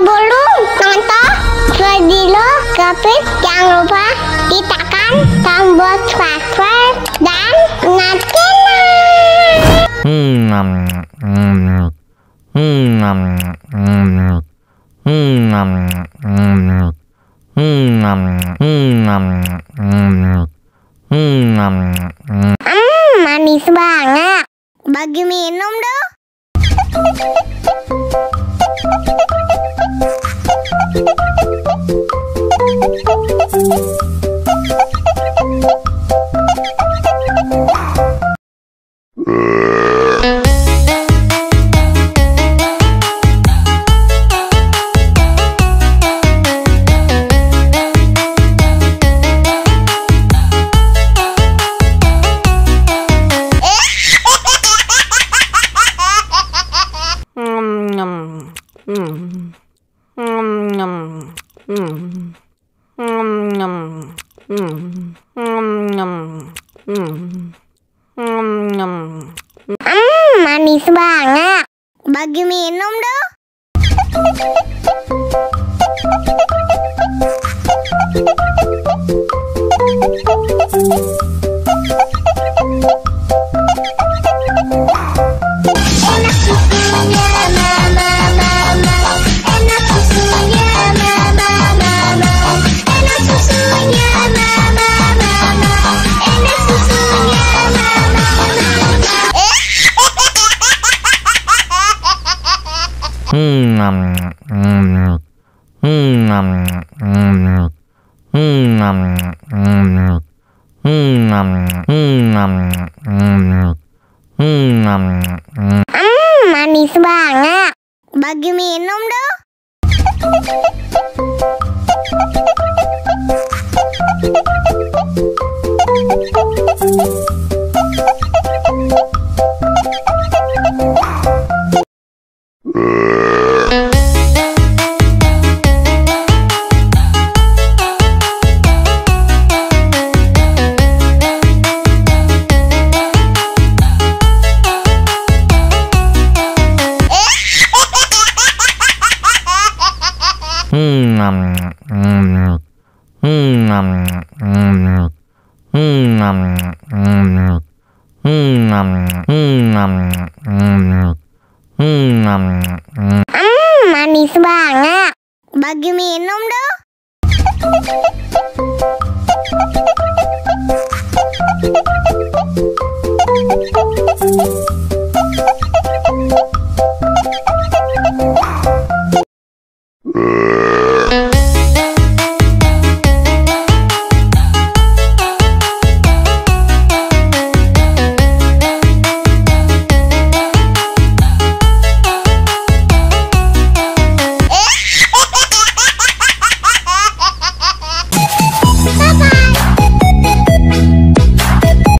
Sebelum nonton video Kepit, jangan lupa tekan tombol subscribe dan nyalakan. Manis banget. Bagi minum dong. Manis banget. Bagi minum dong. Enak susunya mama, enak susunya mama, enak susunya mama, enak susunya mama. Manis banget. Bagi minum dong. Manis banget. Bagi minum dong.